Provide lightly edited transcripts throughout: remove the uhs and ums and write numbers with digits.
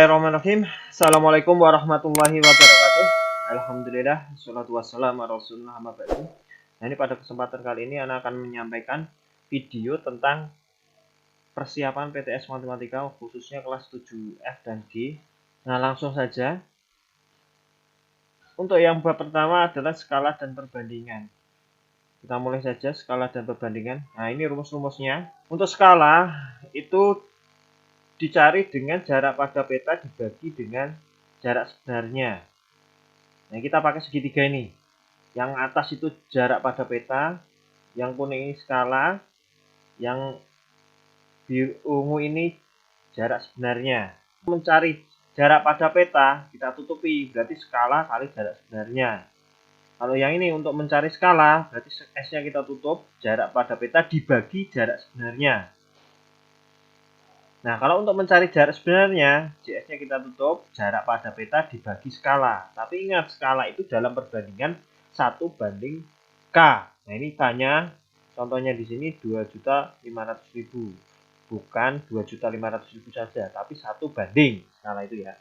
Bismillahirrahmanirrahim. Assalamualaikum warahmatullahi wabarakatuh. Alhamdulillah, wassalatu wassalamu ala rasulillah amma ba'du. Nah, ini pada kesempatan kali ini Ana akan menyampaikan video tentang persiapan PTS Matematika khususnya kelas 7F dan G. Nah, langsung saja. Untuk yang bab pertama adalah skala dan perbandingan. Kita mulai saja skala dan perbandingan. Nah, ini rumus-rumusnya. Untuk skala itu dicari dengan jarak pada peta dibagi dengan jarak sebenarnya. Nah, kita pakai segitiga ini. Yang atas itu jarak pada peta, yang kuning ini skala, yang biru ungu ini jarak sebenarnya. Mencari jarak pada peta, kita tutupi, berarti skala kali jarak sebenarnya. Kalau yang ini untuk mencari skala, berarti S-nya kita tutup, jarak pada peta dibagi jarak sebenarnya. Nah, kalau untuk mencari jarak sebenarnya, JS-nya kita tutup, jarak pada peta dibagi skala. Tapi ingat, skala itu dalam perbandingan 1 banding K. Nah, ini K-nya, contohnya di sini 2.500.000. Bukan 2.500.000 saja, tapi 1 banding skala itu ya.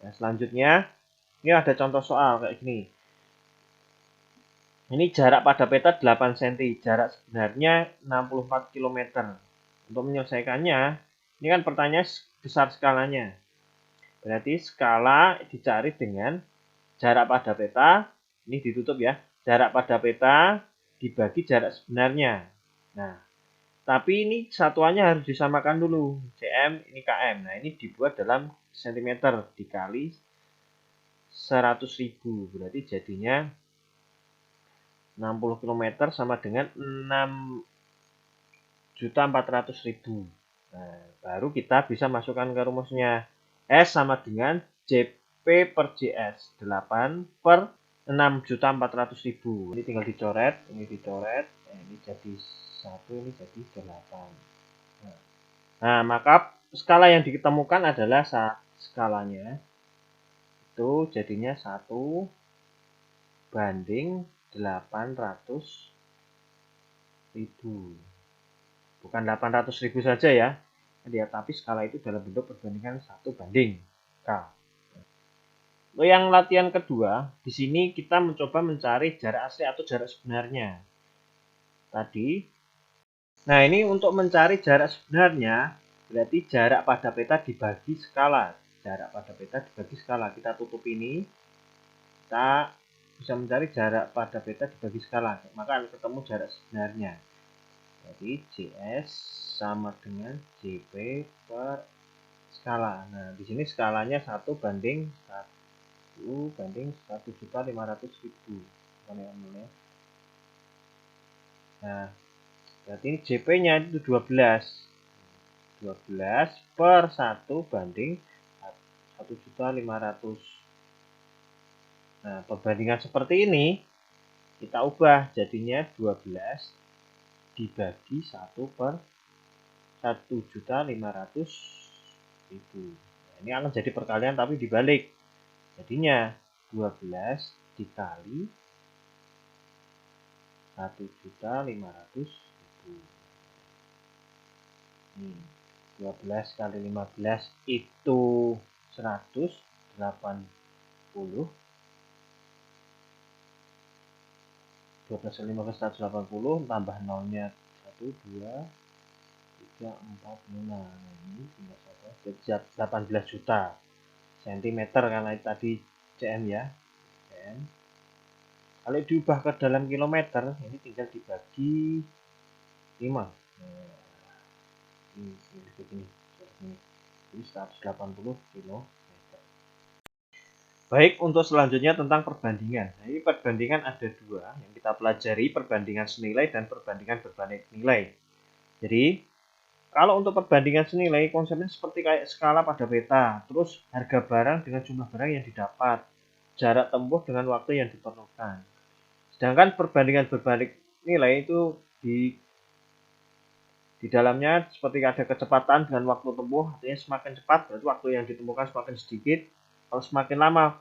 Nah, selanjutnya, ini ada contoh soal kayak gini. Ini jarak pada peta 8 cm, jarak sebenarnya 64 km. Untuk menyelesaikannya, ini kan pertanyaan besar skalanya. Berarti skala dicari dengan jarak pada peta, ini ditutup ya, jarak pada peta dibagi jarak sebenarnya. Nah, tapi ini satuannya harus disamakan dulu, cm ini km. Nah, ini dibuat dalam cm dikali 100.000, berarti jadinya 60 km sama dengan 6.400.000. Nah, baru kita bisa masukkan ke rumusnya. S sama dengan JP per JS. 8 per 6.400.000. Ini tinggal dicoret. Ini dicoret. Ini jadi 1, ini jadi 8. Nah, maka skala yang ditemukan adalah skalanya. Itu jadinya 1 banding 800.000. Bukan 800.000 saja ya, tapi skala itu dalam bentuk perbandingan 1 banding K. Untuk yang latihan kedua, di sini kita mencoba mencari jarak asli atau jarak sebenarnya. Tadi, nah ini untuk mencari jarak sebenarnya, berarti jarak pada peta dibagi skala. Jarak pada peta dibagi skala. Kita tutup ini, kita bisa mencari jarak pada peta dibagi skala. Maka akan ketemu jarak sebenarnya. Jadi JS sama dengan JP per skala. Nah, di sini skalanya 1 banding 1 banding 1.500.000. Nah, berarti ini JP-nya itu 12. 12 per 1 banding 1.500. Nah, perbandingan seperti ini kita ubah jadinya 12 dibagi 1 per 1.500.000. Nah, ini akan jadi perkalian tapi dibalik. Jadinya 12 dikali 1.500.000. 12 kali 15 itu 180. 12 kali 15 180, tambah nolnya 1, 2, 3, 4, 5. Nah, ini tinggal saja jadi 18 juta cm karena tadi cm ya. Cm. Kalau diubah ke dalam kilometer, ini tinggal dibagi 5. Nah, ini begini. Jadi 180 km. Baik, untuk selanjutnya tentang perbandingan. Nah, ini perbandingan ada 2 yang kita pelajari, perbandingan senilai dan perbandingan berbalik nilai. Jadi, kalau untuk perbandingan senilai, konsepnya seperti kayak skala pada peta, terus harga barang dengan jumlah barang yang didapat, jarak tempuh dengan waktu yang diperlukan. Sedangkan perbandingan berbalik nilai itu di dalamnya seperti ada kecepatan dengan waktu tempuh, artinya semakin cepat berarti waktu yang ditemukan semakin sedikit. Kalau semakin lama,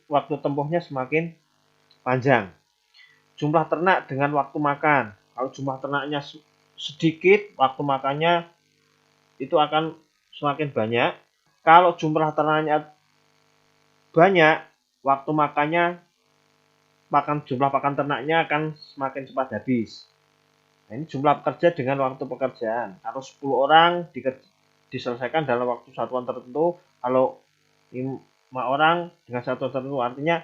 waktu tempuhnya semakin panjang. Jumlah ternak dengan waktu makan. Kalau jumlah ternaknya sedikit, waktu makannya itu akan semakin banyak. Kalau jumlah ternaknya banyak, waktu jumlah pakan ternaknya akan semakin cepat habis. Nah, ini jumlah pekerja dengan waktu pekerjaan. Kalau 10 orang diselesaikan dalam waktu satuan tertentu, kalau 5 orang dengan satuan tertentu, artinya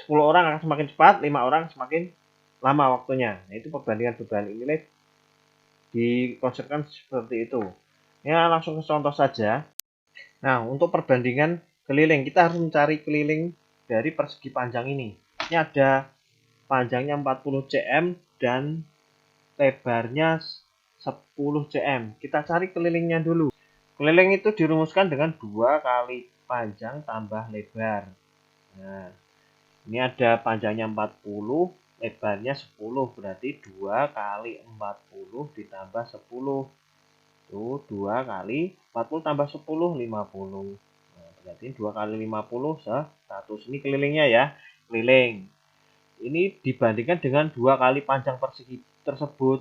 10 orang akan semakin cepat, 5 orang semakin lama waktunya. Nah, itu perbandingan nilai dikonsepkan seperti itu. Ya, langsung ke contoh saja. Nah, untuk perbandingan keliling, kita harus mencari keliling dari persegi panjang ini. Ini ada panjangnya 40 cm dan lebarnya 10 cm. Kita cari kelilingnya dulu. Keliling itu dirumuskan dengan 2 kali panjang tambah lebar. Nah, ini ada panjangnya 40, lebarnya 10, berarti 2 kali 40 ditambah 10. Itu 2 kali 40 tambah 10, 50. Nah, berarti 2 kali 50, 100. Ini kelilingnya ya, keliling. Ini dibandingkan dengan 2 kali panjang persegi tersebut.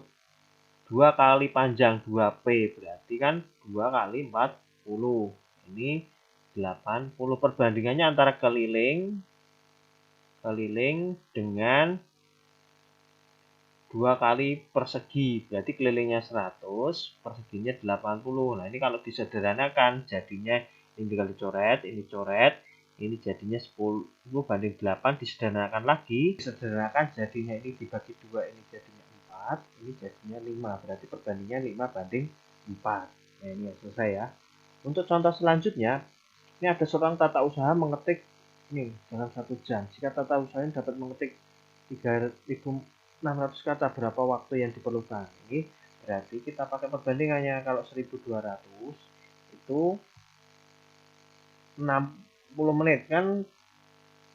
2 kali panjang 2P, berarti kan 2 kali 40. Ini 80. Perbandingannya antara keliling dengan 2 kali persegi, berarti kelilingnya 100, perseginya 80. Nah, ini kalau disederhanakan jadinya ini tinggal dicoret, ini jadinya 10 banding 8, disederhanakan lagi, disederhanakan jadinya ini dibagi 2, ini jadinya 4, ini jadinya 5, berarti perbandingannya 5 banding 4. Nah, ini ya, selesai ya. Untuk contoh selanjutnya, ini ada seorang tata usaha mengetik ini dalam 1 jam. Jika tata usahanya dapat mengetik 3.600 kata, berapa waktu yang diperlukan? Ini berarti kita pakai perbandingannya. Kalau 1.200 itu 60 menit, kan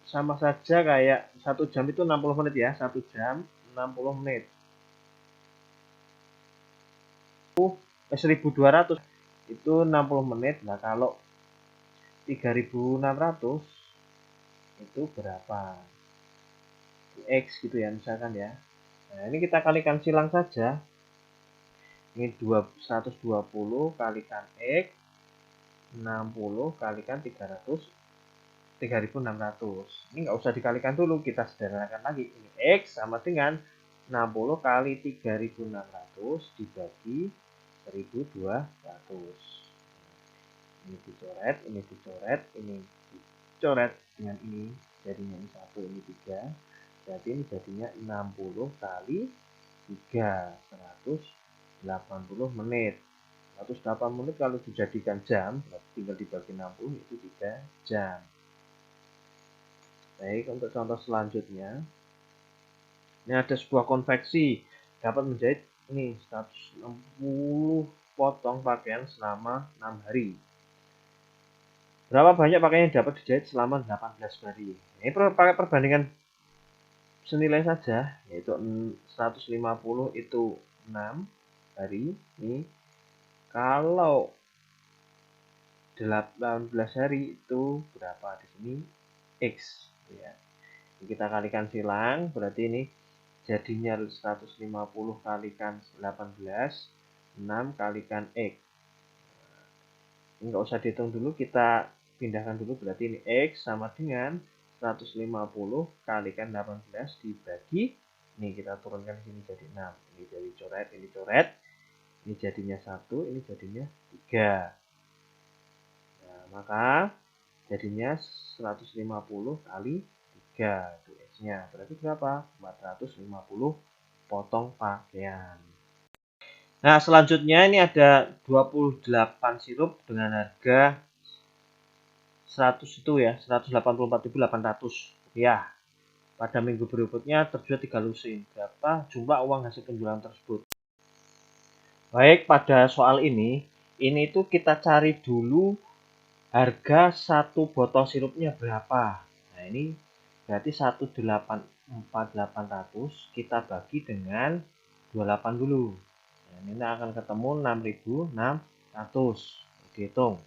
sama saja kayak 1 jam itu 60 menit ya. 1 jam 60 menit. 1.200 itu 60 menit. Nah, kalau 3.600 itu berapa? X gitu ya, misalkan ya. Nah, ini kita kalikan silang saja. Ini 120 kalikan X, 60 kalikan 3.600. Ini nggak usah dikalikan dulu, kita sederhanakan lagi. Ini X sama dengan 60 kali 3.600 dibagi 1.200. Ini dicoret, ini dicoret, ini dicoret dengan ini. Jadinya ini 1, ini 3. Jadi ini jadinya 60 kali 3, 180 menit. 180 menit kalau dijadikan jam, tinggal dibagi 60, itu 3 jam. Baik, untuk contoh selanjutnya, ini ada sebuah konveksi dapat menjahit ini 160 potong pakaian selama 6 hari. Berapa banyak pakaian yang dapat dijahit selama 18 hari? Ini pakai perbandingan senilai saja, yaitu 150 itu 6 hari. Ini kalau 18 hari itu berapa? Di sini X ya. Kita kalikan silang, berarti ini jadinya 150 kalikan 18, 6 kalikan X. Enggak usah dihitung dulu, kita pindahkan dulu, berarti ini X sama dengan 150 kalikan 18 dibagi, ini kita turunkan di sini jadi 6. Ini jadi coret, ini jadinya 1, ini jadinya 3. Nah, maka jadinya 150 kali 3, itu X-nya. Berarti berapa? 450 potong pakaian. Nah, selanjutnya ini ada 28 sirup dengan harga 100 itu ya, 184.800 rupiah. Pada minggu berikutnya terjual 3 lusin. Berapa jumlah uang hasil penjualan tersebut? Baik, pada soal ini tuh kita cari dulu harga satu botol sirupnya berapa. Nah, ini berarti 184.800 kita bagi dengan 28 dulu. Nah, ini akan ketemu 6.600. Dihitung.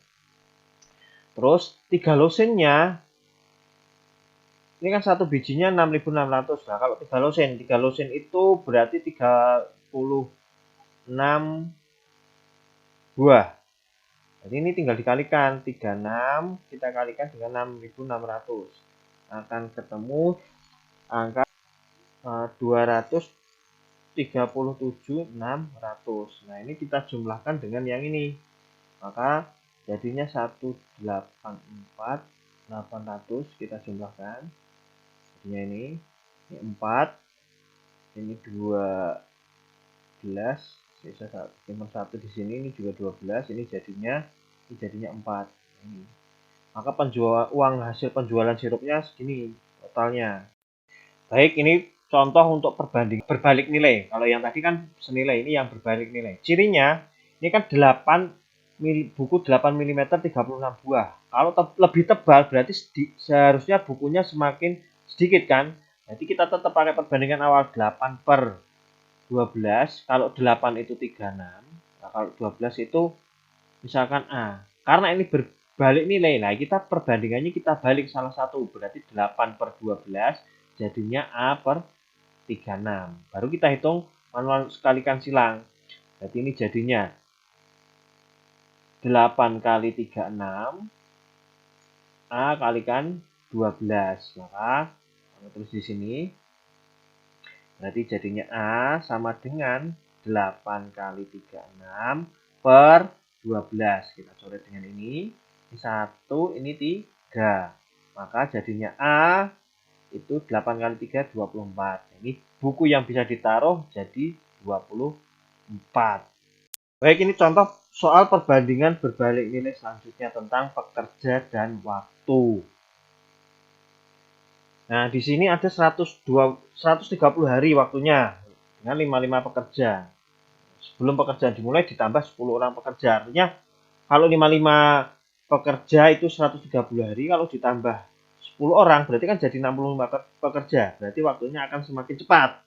Terus 3 losinnya, ini kan satu bijinya 6.600. Nah, kalau 3 losin itu berarti 36 buah. Jadi ini tinggal dikalikan, 36 kita kalikan dengan 6.600 akan ketemu angka 237.600. Nah, ini kita jumlahkan dengan yang ini. Maka jadinya 184.800 kita jumlahkan. Jadinya ini 4, ini 12, sisa satu di sini, ini juga 12, ini jadinya 4. Ini. Maka uang hasil penjualan sirupnya segini totalnya. Baik, ini contoh untuk berbalik nilai. Kalau yang tadi kan senilai, ini yang berbalik nilai. Cirinya, ini kan 8 buku 8 mm 36 buah. Kalau lebih tebal berarti seharusnya bukunya semakin sedikit kan. Jadi kita tetap pakai perbandingan awal 8 per 12. Kalau 8 itu 36. Nah, kalau 12 itu misalkan A. Karena ini berbalik nilai. Nah, kita perbandingannya kita balik salah satu. Berarti 8 per 12 jadinya A per 36. Baru kita hitung manual sekalikan silang. Berarti ini jadinya 8 kali 36 A kalikan 12. Maka terus di sini berarti jadinya A sama dengan 8 kali 36 per 12. Kita coret dengan ini. Ini 1, ini 3. Maka jadinya A itu 8 kali 3, 24. Ini buku yang bisa ditaruh jadi 24. Baik, ini contoh soal perbandingan berbalik nilai selanjutnya tentang pekerja dan waktu. Nah, di sini ada 130 hari waktunya dengan 55 pekerja. Sebelum pekerjaan dimulai ditambah 10 orang pekerja. Artinya kalau 55 pekerja itu 130 hari, kalau ditambah 10 orang berarti kan jadi 65 pekerja. Berarti waktunya akan semakin cepat.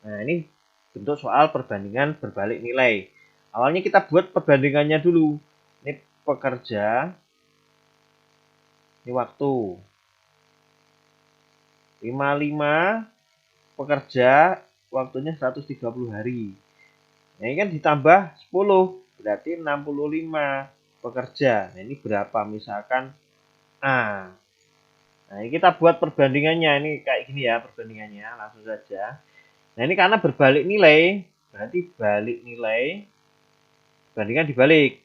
Nah, ini bentuk soal perbandingan berbalik nilai. Awalnya kita buat perbandingannya dulu. Ini pekerja, ini waktu. 55 pekerja, waktunya 130 hari. Nah, ini kan ditambah 10, berarti 65 pekerja. Nah, ini berapa? Misalkan A. Nah, ini kita buat perbandingannya. Ini kayak gini ya perbandingannya, langsung saja. Nah, ini karena berbalik nilai, berarti balik nilai, bandingan dibalik.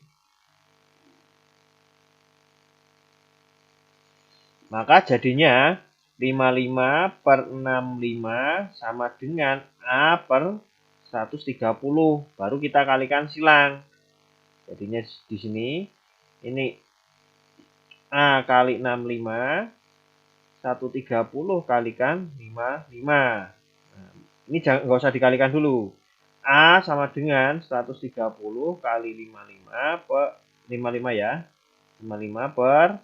Maka jadinya 55 per 65 sama dengan A per 130. Baru kita kalikan silang. Jadinya di sini, ini A kali 65, 130 kalikan 55. Nah, ini nggak usah dikalikan dulu. A sama dengan 130 kali 55 per 55 ya. 55 per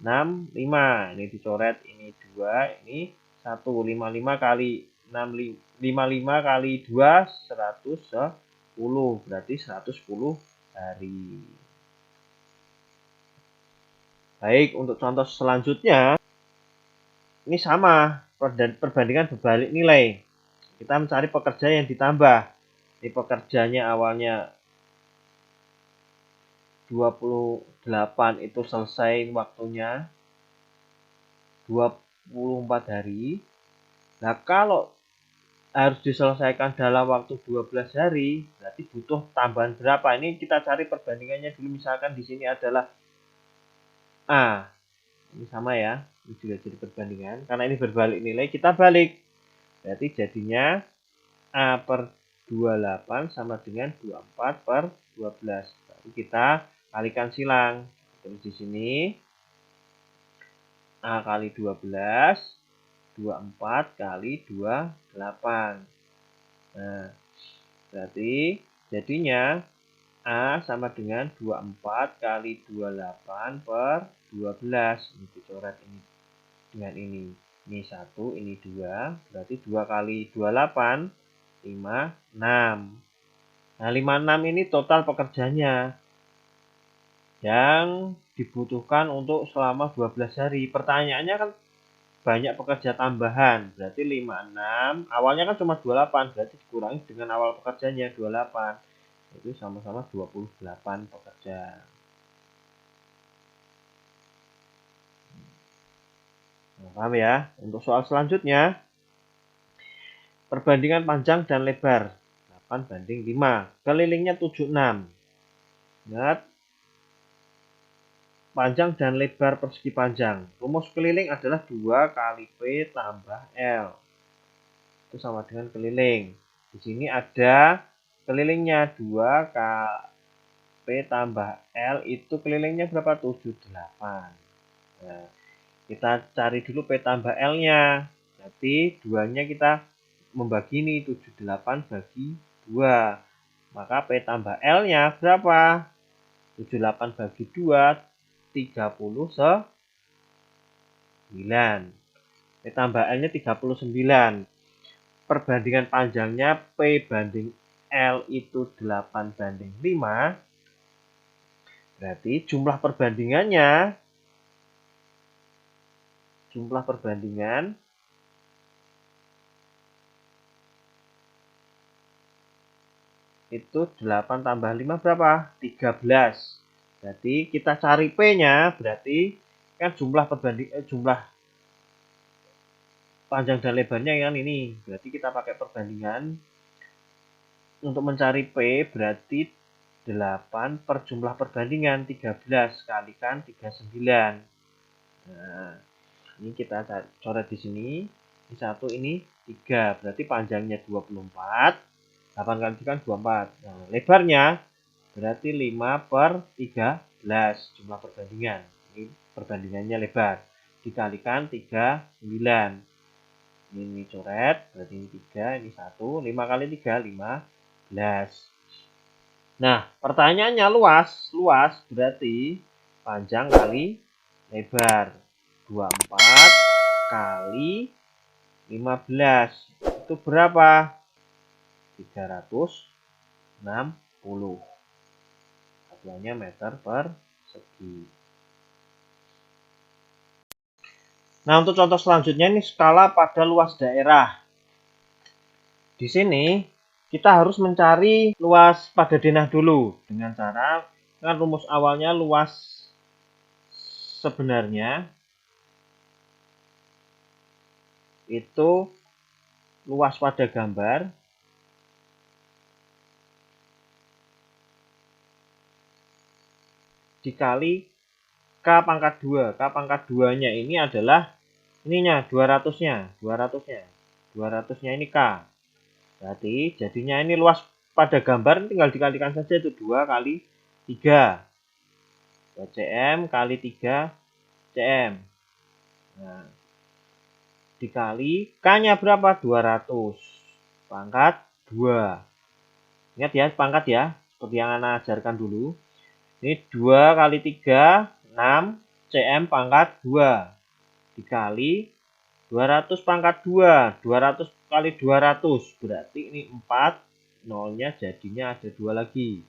65. Ini dicoret, ini 2, ini 1. 55 kali 6, 55 kali 2, 110. Berarti 110 hari. Baik, untuk contoh selanjutnya, ini sama, perbandingan berbalik nilai. Kita mencari pekerja yang ditambah. Ini pekerjanya awalnya 28 itu selesai waktunya 24 hari. Nah, kalau harus diselesaikan dalam waktu 12 hari, berarti butuh tambahan berapa? Ini kita cari perbandingannya dulu. Misalkan di sini adalah A. Ini sama ya. Ini juga jadi perbandingan. Karena ini berbalik nilai, kita balik. Berarti jadinya A per 28 sama dengan 24 per 12. Berarti kita kalikan silang. Terus di sini A kali 12, 24 kali 28. Nah, berarti jadinya A sama dengan 24 kali 28 per 12. Ini dicoret ini dengan ini. Ini 1, ini 2. Berarti 2 kali 28, 56. Nah, 56 ini total pekerjanya yang dibutuhkan untuk selama 12 hari. Pertanyaannya kan banyak pekerja tambahan, berarti 56. Awalnya kan cuma 28, berarti dikurangi dengan awal pekerjanya 28. Itu sama-sama 28 pekerja. Nah, paham ya? Untuk soal selanjutnya, perbandingan panjang dan lebar 8:5. Kelilingnya 76. Ingat, panjang dan lebar persegi panjang. Rumus keliling adalah 2 kali P tambah L. Itu sama dengan keliling. Di sini ada kelilingnya 2 kali P tambah L, itu kelilingnya berapa? 78. Nah, kita cari dulu P tambah L-nya. Berarti 2-nya kita membagi ini 78 bagi 2. Maka P tambah L-nya berapa? 78 bagi 2, 39. P tambah L-nya 39. Perbandingan panjangnya P banding L itu 8:5. Berarti jumlah perbandingan itu 8 tambah 5 berapa? 13. Berarti kita cari P-nya, berarti kan jumlah panjang dan lebarnya kan ini. Berarti kita pakai perbandingan untuk mencari P, berarti 8 per jumlah perbandingan 13 kalikan 39. Nah, ini kita coret di sini. Ini 1, ini 3. Berarti panjangnya 24. 8 kali 3 kan 24. Nah, lebarnya berarti 5/13 jumlah perbandingan. Ini perbandingannya lebar. Dikalikan 39. Ini coret, berarti ini 3, ini 1. 5 kali 3, 15. Nah, pertanyaannya luas. Luas berarti panjang kali lebar. 24 kali 15. Itu berapa? 360. Satuannya meter persegi. Nah, untuk contoh selanjutnya ini skala pada luas daerah. Di sini kita harus mencari luas pada denah dulu dengan cara, kan rumus awalnya luas sebenarnya itu luas pada gambar dikali K pangkat 2. K pangkat 2-nya ini adalah ininya 200-nya. 200-nya ini K. Berarti jadinya ini luas pada gambar tinggal dikalikan saja, itu 2 kali 3. 2 cm kali 3 cm. Nah, dikali K-nya berapa? 200. Pangkat 2. Ingat ya, pangkat ya. Seperti yang Anda ajarkan dulu. Ini 2 kali 3, 6 cm pangkat 2. Dikali 200 pangkat 2. 200 kali 200. Berarti ini 4. Nolnya jadinya ada 2 lagi.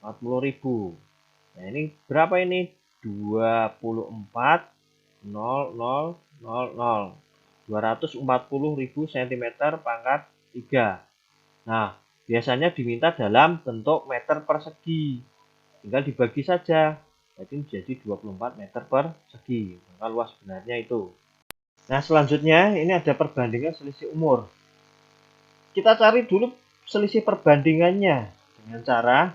40.000. Nah, ini berapa ini? 24.0000. 240.000 cm pangkat 3. Nah, biasanya diminta dalam bentuk meter persegi. Tinggal dibagi saja. Jadi menjadi 24 meter persegi. Maka luas sebenarnya itu. Nah, selanjutnya ini ada perbandingan selisih umur. Kita cari dulu selisih perbandingannya dengan cara,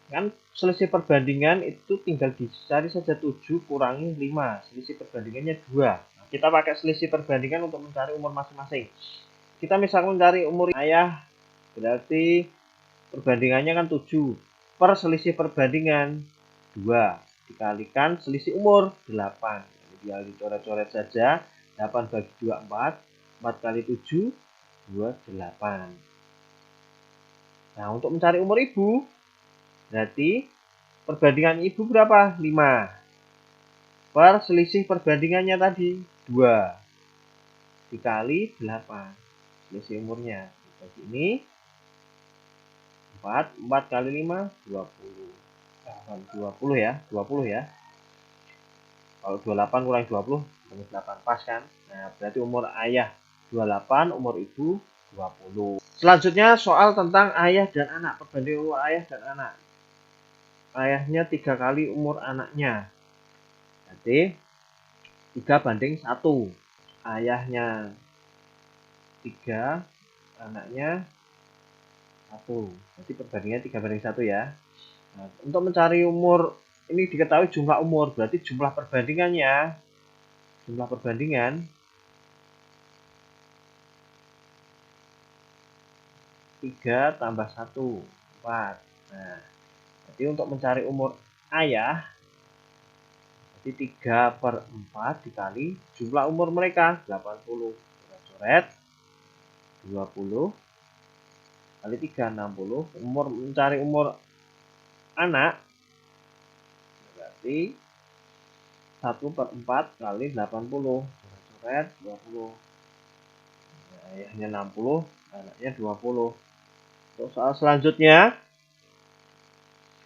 kan selisih perbandingan itu tinggal dicari saja 7 kurangi 5. Selisih perbandingannya 2. Nah, kita pakai selisih perbandingan untuk mencari umur masing-masing. Kita misalkan mencari umur ayah, berarti perbandingannya kan 7. Per selisih perbandingan 2. Dikalikan selisih umur 8. Tinggal dicoret-coret saja. 8 bagi 2, 4. 4 kali 7, 28. Nah, untuk mencari umur ibu, berarti perbandingan ibu berapa? 5. Per selisih perbandingannya tadi 2. Dikali 8. Selisih umurnya. Bagi ini 4. 4 kali 5, 20. 20 ya. 20 ya. Kalau 28 kurangi 20, 8 pas kan? Nah, berarti umur ayah 28, umur ibu 20. Selanjutnya soal tentang ayah dan anak. Perbandingan umur ayah dan anak. Ayahnya 3 kali umur anaknya. Berarti 3:1. Ayahnya 3, anaknya 1. Jadi perbandingan 3:1 ya. Nah, untuk mencari umur, ini diketahui jumlah umur, berarti jumlah perbandingannya. Jumlah perbandingan 3 tambah 1, 4. Nah, jadi untuk mencari umur ayah, jadi 3/4 dikali jumlah umur mereka, 80. Coret 20 kali 3, 60. Mencari umur anak, berarti 1/4 kali 80. Coret 20. Nah, ayahnya 60, anaknya 20. Untuk soal selanjutnya,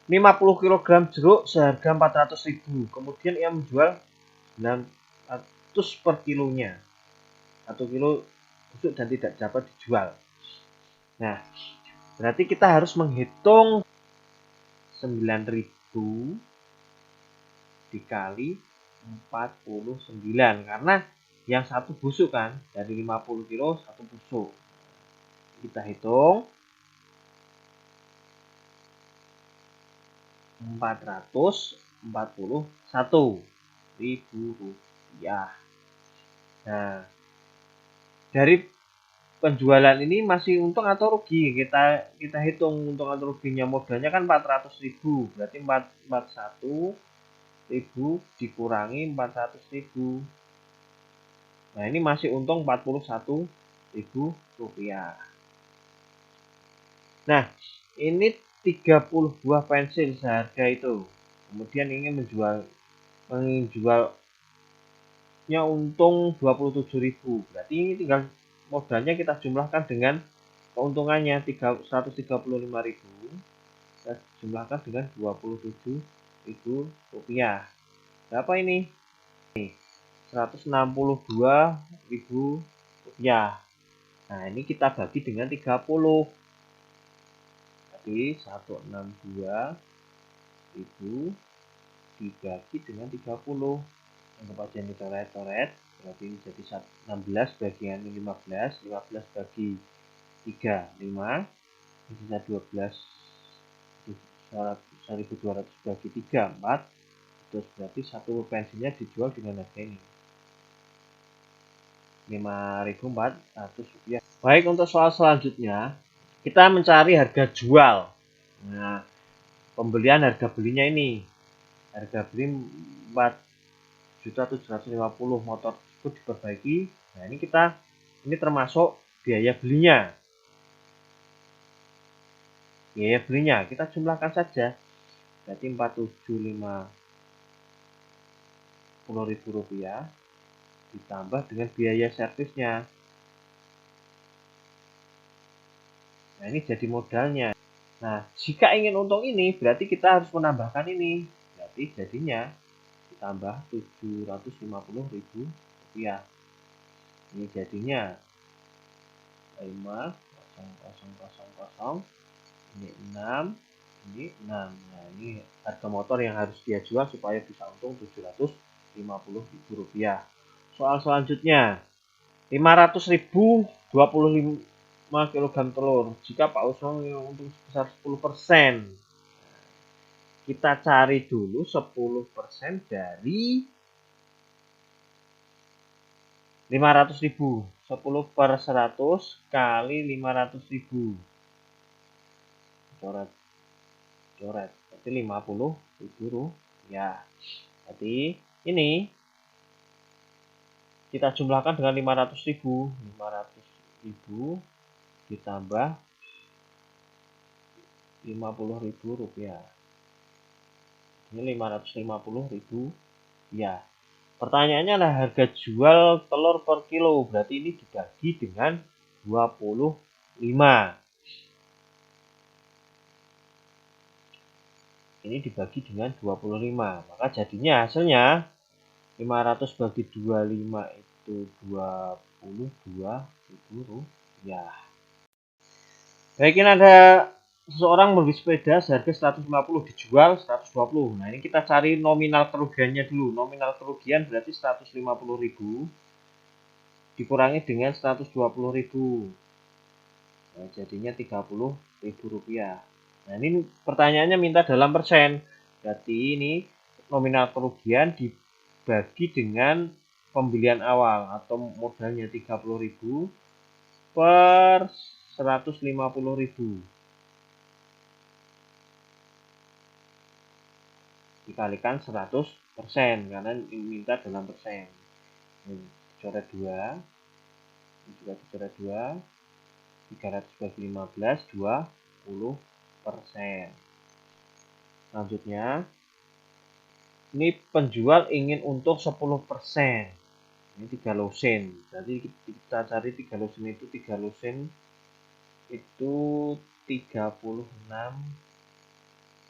50 kg jeruk seharga 400.000. Kemudian ia menjual 900 per kilonya. 1 kilo busuk dan tidak dapat dijual. Nah, berarti kita harus menghitung 9.000 dikali 49, karena yang satu busuk kan, dari 50 kilo satu busuk. Kita hitung 441.000 rupiah. Nah, dari penjualan ini masih untung atau rugi? Kita hitung untung atau ruginya. Modalnya kan 400.000, berarti 441.000 dikurangi 400.000. Nah, ini masih untung 41.000 rupiah. Nah, ini 30 buah pensil seharga itu. Kemudian ingin menjualnya untung 27.000. Berarti ini tinggal modalnya kita jumlahkan dengan keuntungannya 135.000. Kita jumlahkan dengan 27.000 rupiah. Berapa ini? 162.000 rupiah. Nah, ini kita bagi dengan 30. Jadi 162.000 dibagi dengan 30. Anggap aja ini coret-coret. Berarti ini jadi 16 bagian 15. 15 bagi 3, 5. Ini sisa 12. 1.200 bagi 3, 4. Terus berarti satu pensilnya dijual dengan harga ini, 5.400 rupiah. Baik, untuk soal selanjutnya kita mencari harga jual. Nah, pembelian harga belinya ini, harga beli 4.750.000, motor tersebut diperbaiki. Nah, ini termasuk biaya belinya. Biaya belinya kita jumlahkan saja, berarti 4.750.000 rupiah ditambah dengan biaya servisnya. Nah, ini jadi modalnya. Nah, jika ingin untung ini, berarti kita harus menambahkan ini. Berarti jadinya ditambah 750.000 rupiah. Ini jadinya 5, 0, 0, 0, 0. Ini 6, ini 6. Nah, ini harga motor yang harus dia jual supaya bisa untung 750.000 rupiah. Soal selanjutnya, 500.000 25 kg telur. Jika Pak Usman untung sebesar 10%, kita cari dulu 10% dari 500.000. 10/100 kali 500.000. Coret. Berarti 50.000 rupiah. Jadi ini kita jumlahkan dengan 500.000. 500.000 ditambah 50.000 rupiah. Ini 550.000 ya. Pertanyaannya adalah harga jual telur per kilo, berarti ini dibagi dengan 25. Ini dibagi dengan 25, maka jadinya hasilnya 500 bagi 25 itu 22.000 rupiah. Baik, ini ada seseorang membeli sepeda seharga 150 dijual 120. Nah, ini kita cari nominal kerugiannya dulu. Nominal kerugian berarti 150.000 dikurangi dengan 120.000. Nah, jadinya 30.000 rupiah. Nah, ini pertanyaannya minta dalam persen. Berarti ini nominal kerugian dibagi dengan pembelian awal atau modalnya 30.000 per 150.000. Dikalikan 100% karena minta dalam persen. Ini coret 2, ini juga dicoret 2, 300 bagi 15, 20%. Selanjutnya, ini penjual ingin untung 10%. Ini 3 lusin. Jadi kita cari 3 lusin itu 3 lusin itu 36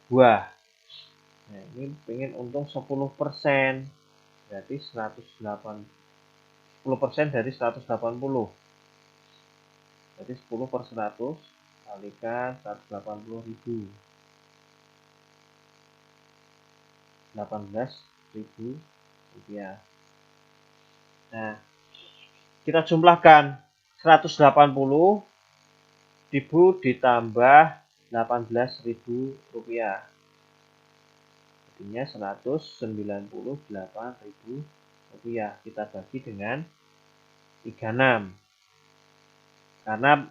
buah. Nah, ini pengen untung 10%. Berarti 108 10% dari 180. Jadi 10 per 100 kalikan 180.000. 18.000 rupiah. Nah, kita jumlahkan 180.000 ditambah 18.000 rupiah. Jadinya 198.000 rupiah. Kita bagi dengan 36. Karena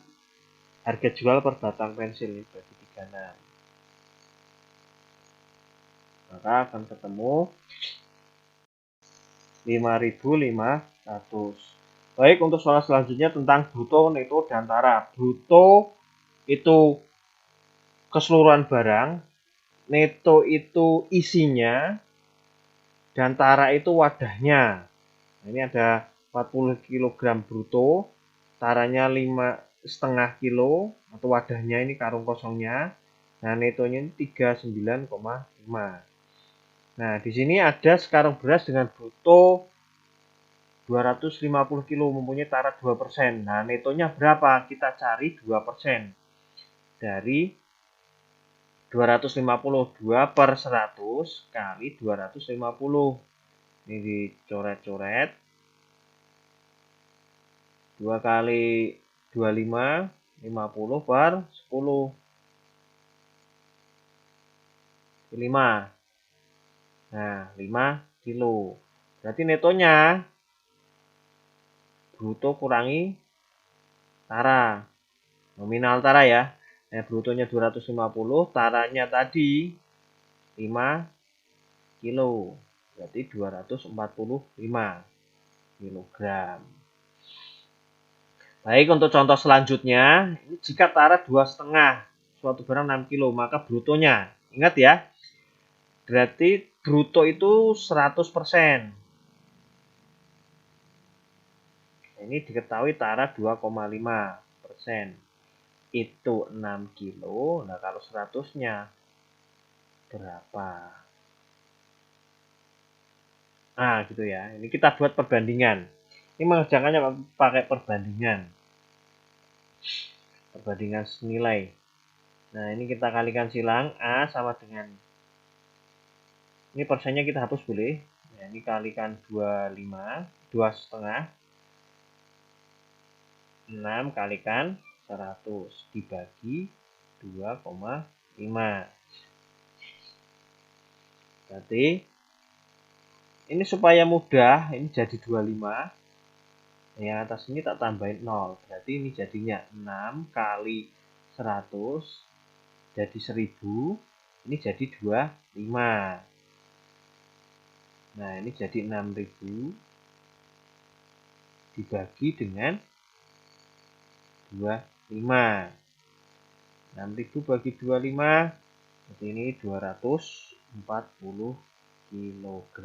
harga jual per batang pensil ini bagi 36. Maka akan ketemu 5.500. Baik, untuk soal selanjutnya tentang bruto, neto, dan tara. Bruto itu keseluruhan barang, neto itu isinya, dan tara itu wadahnya. Nah, ini ada 40 kg bruto, taranya 5,5 kg atau wadahnya ini karung kosongnya. Nah, netonya ini 39,5. Nah, di sini ada sekarang beras dengan bruto 250 kg mempunyai tara 2%. Nah, netonya berapa? Kita cari 2% dari 252 per 100 kali 250. Ini dicoret-coret. 2 kali 25, 50 per 10. 5. Nah, 5 kilo. Berarti netonya bruto kurangi tara. Nominal tara ya. Nah, brutonya 250, taranya tadi 5 kilo. Berarti 245 kilogram. Baik, untuk contoh selanjutnya, jika tara 2,5, suatu barang 6 kilo, maka brutonya, ingat ya, berarti bruto itu 100%. Ini diketahui tara 2,5%. Itu 6 kilo, nah kalau 100-nya berapa? Nah, gitu ya. Ini kita buat perbandingan. Ini mengerjakannya pakai perbandingan. Perbandingan senilai. Nah, ini kita kalikan silang. A sama dengan, ini persennya kita hapus boleh. Nah, ini kalikan 25, 2,5. 6 kalikan 100 dibagi 2,5. Berarti ini supaya mudah, ini jadi 25. Yang atas ini tak tambahin 0. Berarti ini jadinya 6 kali 100 jadi 1000. Ini jadi 25. Nah, ini jadi 6000 dibagi dengan 25. 6000 bagi 25. Jadi ini 240 kg.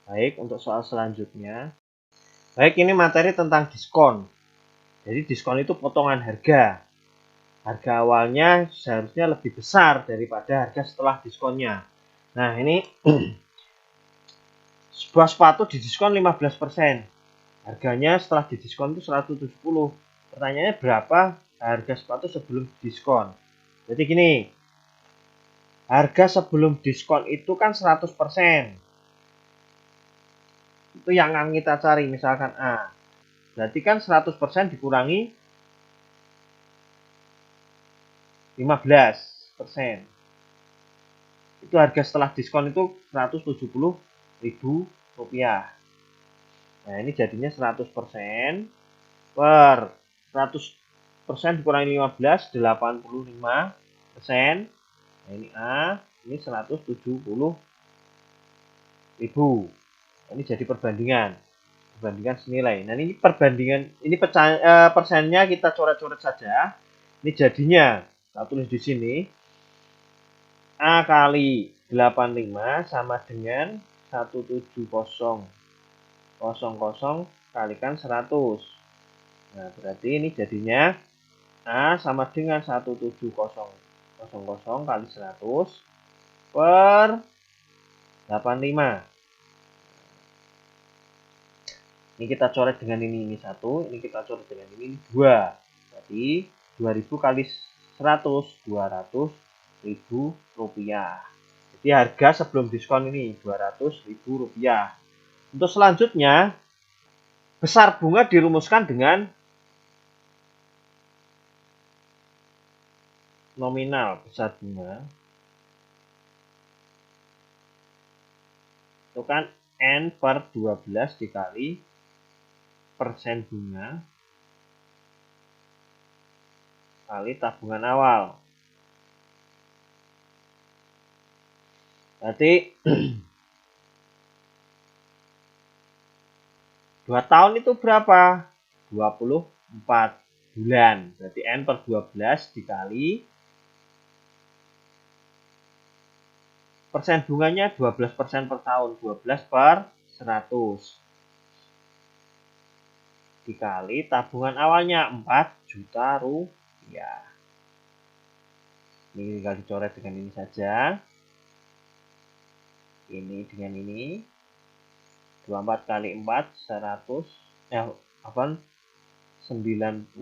Baik, untuk soal selanjutnya. Baik, ini materi tentang diskon. Jadi diskon itu potongan harga. Harga awalnya seharusnya lebih besar daripada harga setelah diskonnya. Nah, ini sebuah sepatu didiskon 15%. Harganya setelah didiskon itu 170. Pertanyaannya berapa harga sepatu sebelum diskon. Jadi gini, harga sebelum diskon itu kan 100%. Itu yang akan kita cari, misalkan A. Berarti kan 100% dikurangi 15%. Itu harga setelah diskon itu Rp170.000. Nah, ini jadinya 100% per 100% dikurangi 15, 85%. Nah, ini A, ini 170.000. Ini jadi perbandingan senilai. Nah, ini perbandingan, ini persennya kita coret-coret saja. Ini jadinya, saya tulis di sini, A kali 85 sama dengan 170.000 kalikan 100. Nah, berarti ini jadinya A sama dengan 170.000 kali 100 per 85. Ini kita coret dengan ini 1, ini kita coret dengan ini 2. Berarti 2000 kali 100, Rp200.000. Jadi harga sebelum diskon ini Rp200.000. Untuk selanjutnya, besar bunga dirumuskan dengan nominal besar bunga. Itu kan N per 12 dikali persen bunga kali tabungan awal. Berarti 2 tahun itu berapa? 24 bulan. Berarti N per 12 dikali persen bunganya 12% per tahun. 12 per 100. Dikali tabungan awalnya 4 juta rupiah. Ini tinggal dicoret dengan ini saja. Ini dengan ini. 24 kali 4 100 apa 96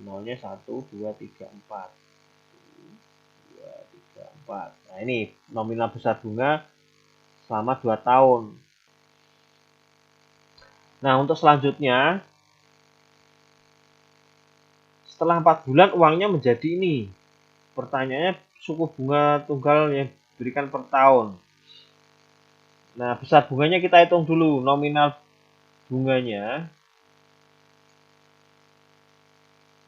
nolnya 1 2 3 4 2 3 4. Nah, ini nominal besar bunga selama 2 tahun. Nah, untuk selanjutnya setelah 4 bulan uangnya menjadi ini. Pertanyaannya suku bunga tunggal yang diberikan per tahun. Nah, besar bunganya kita hitung dulu. Nominal bunganya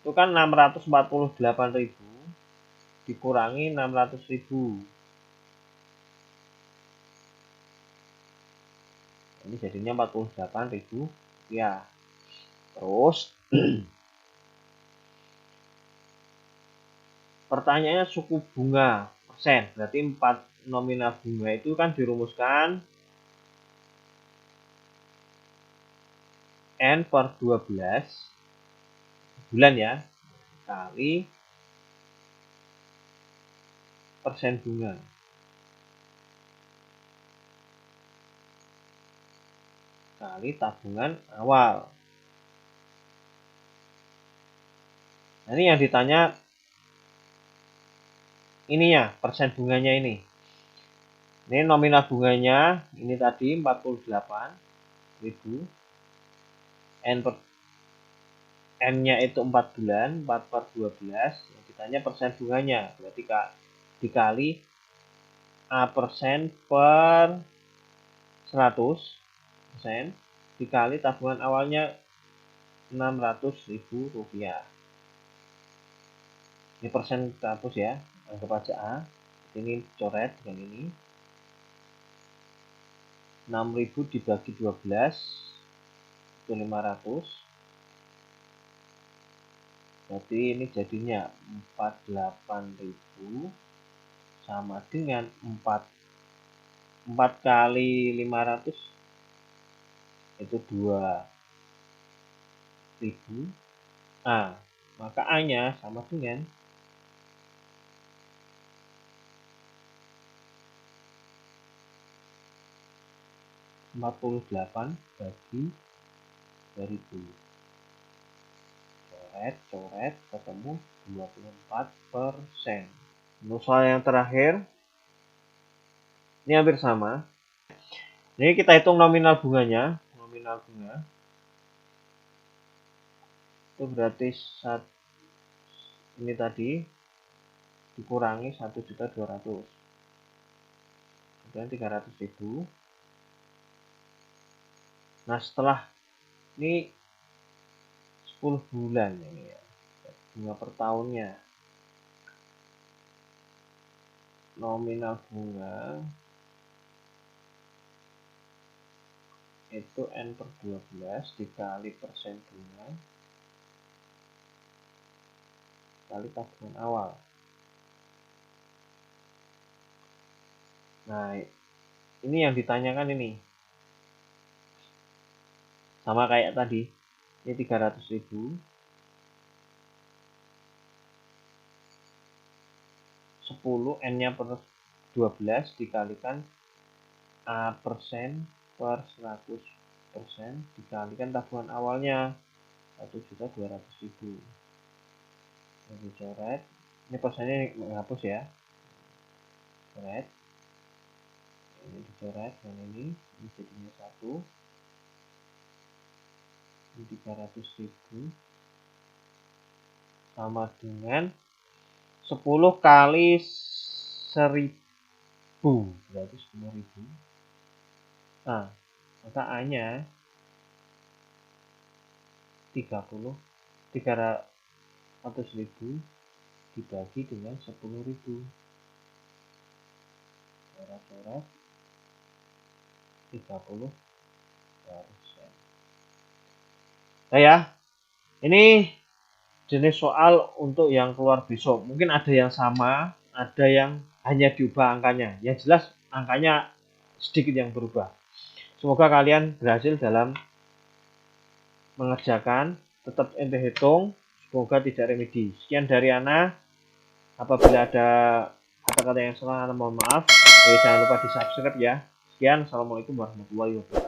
itu kan 648.000 dikurangi 600.000. Ini jadinya 48.000 ya. Terus pertanyaannya suku bunga persen. Berarti 4 nominal bunga itu kan dirumuskan N per 12 bulan ya, kali persen bunga. Kali tabungan awal. Nah, ini yang ditanya ininya, persen bunganya ini. Ini nominal bunganya, ini tadi 48.000. N-nya itu 4 bulan, 4 per 12. Yang ditanya persen bunganya. Berarti dikali A persen per 100% dikali tabungan awalnya Rp600.000. Ini persen kita hapus ya, anggap aja A. Ini coret dengan ini. 6.000 dibagi 12 itu 500. Berarti ini jadinya 48.000 sama dengan 4 kali 500 itu 2.000. Maka A-nya sama dengan 48 bagi 2000. coret ketemu 24%. Untuk soal yang terakhir ini hampir sama. Ini kita hitung nominal bunganya. Nominal bunga itu berarti ini tadi dikurangi 1.200.000, kemudian 300.000. Nah setelah ini 10 bulan ini ya, bunga per tahunnya, nominal bunga itu N per 12 dikali persen bunga kali tabungan awal. Nah ini yang ditanyakan ini sama kayak tadi, ini 300.000, 10 N nya per 12 dikalikan A persen per 100% dikalikan tabungan awalnya 1.200.000. Ini dicoret, ini persennya menghapus ya, coret, ini dicoret dan ini jadinya 1, ini 300.000 sama dengan 10 kali 1.000 berarti 10.000. Nah maka A nya 300.000 dibagi dengan 10.000, coret 30%. Nah ya, ini jenis soal untuk yang keluar besok. Mungkin ada yang sama, ada yang hanya diubah angkanya. Yang jelas angkanya sedikit yang berubah. Semoga kalian berhasil dalam mengerjakan. Tetap ente hitung. Semoga tidak remedi. Sekian dari Ana. Apabila ada kata-kata yang salah, Ana mohon maaf. Jangan lupa di subscribe ya. Sekian. Assalamualaikum warahmatullahi wabarakatuh.